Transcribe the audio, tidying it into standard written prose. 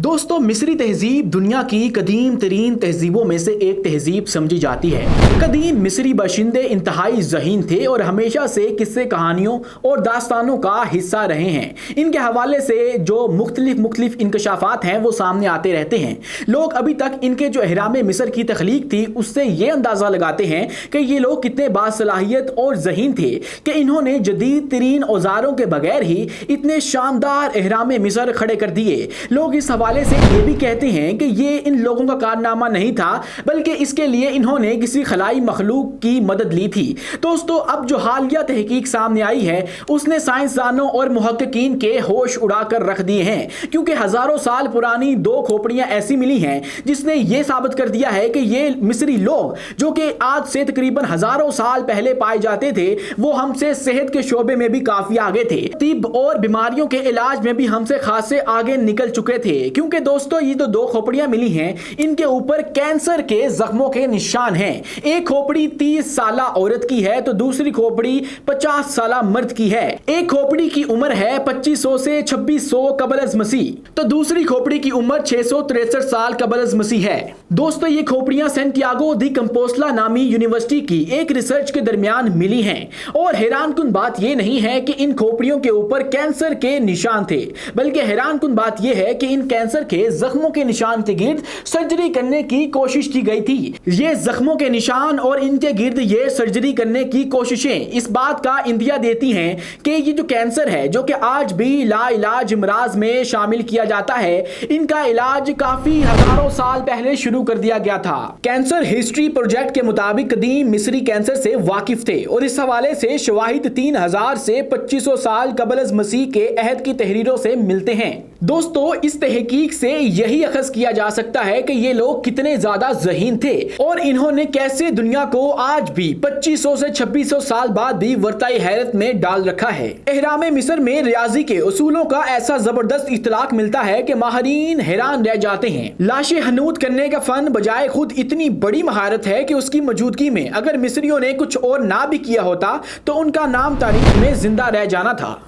दोस्तों, मिस्री तहजीब दुनिया की कदीम तरीन तहजीबों में से एक तहजीब समझी जाती है। कदीम मिस्री बाशिंदे इंतहाई ज़हीन थे और हमेशा से किस्से कहानियों और दास्तानों का हिस्सा रहे हैं। इनके हवाले से जो मुख्तलिफ इंकशाफात हैं वो सामने आते रहते हैं। लोग अभी तक इनके जो एहराम मिस्र की तख्लीक थी उससे ये अंदाज़ा लगाते हैं कि ये लोग कितने बासलाहियत और ज़हीन थे कि इन्होंने जदीद तरीन औजारों के बगैर ही इतने शानदार एहराम मिस्र खड़े कर दिए। लोग इस हवाले से ये भी कहते हैं कि ये इन लोगों का कारनामा नहीं था, बल्कि इसके लिए इन्होंने किसी खलाई मखलूक की मदद ली थी। दोस्तों, अब जो हालिया तहकीक सामने आई है उसने साइंसदानों और मुहक्किकीन के होश उड़ाकर रख दिए हैं, क्योंकि हजारों साल पुरानी दो खोपड़ियां ऐसी मिली हैं जिसने ये साबित कर दिया है कि ये मिस्री लोग जो कि आज से तकरीबन हजारों साल पहले पाए जाते थे वो हमसे सेहत के शोबे में भी काफी आगे थे। तिब और बीमारियों के इलाज में भी हमसे खासे आगे निकल चुके थे, क्योंकि दोस्तों ये तो दो खोपड़ियां मिली हैं, इनके ऊपर कैंसर के जख्मों के निशान हैं। एक खोपड़ी 30 साला औरत की है तो दूसरी खोपड़ी 50 साला मर्द की है। एक खोपड़ी की उम्र है 2500 से 2600 कबल अज़ मसीह तो दूसरी खोपड़ी की उम्र 663 साल कबल अज़ मसीह है। दोस्तों, ये खोपड़ियां सैंटियागो दी कंपोस्टला नामी यूनिवर्सिटी की एक रिसर्च के दरमियान मिली हैं। और हैरानकुन बात यह नहीं है कि इन खोपड़ियों के ऊपर कैंसर के निशान थे, बल्कि हैरानकुन बात यह है कि इन कैंसर के जख्मों के निशान के गिर्द सर्जरी करने की कोशिश की गई थी। ये जख्मों के निशान और इनके गिर्द ये सर्जरी करने की कोशिशें इस बात का इंदिया देती हैं कि ये जो कैंसर है, जो कि आज भी लाइलाज इमराज में शामिल किया जाता है, इनका इलाज काफी हजारों साल पहले शुरू कर दिया गया था। कैंसर हिस्ट्री प्रोजेक्ट के मुताबिक कदीम मिस्री कैंसर से वाकिफ थे और इस हवाले से शवाहिद 3000 से 2500 साल कबल अज़ मसीह के अहद की तहरीरों से मिलते हैं। दोस्तों, इस तहकीक से यही अखज़ किया जा सकता है कि ये लोग कितने ज्यादा ज़हीन थे और इन्होंने कैसे दुनिया को आज भी 2500 से 2600 साल बाद भी वर्ताई हैरत में डाल रखा है। एहराम मिस्र में रियाजी के उसूलों का ऐसा जबरदस्त इतलाक मिलता है कि माहरीन हैरान रह जाते हैं। लाशें हनूत करने का फन बजाय खुद इतनी बड़ी महारत है कि उसकी मौजूदगी में अगर मिस्रियों ने कुछ और ना भी किया होता तो उनका नाम तारीख में जिंदा रह जाना था।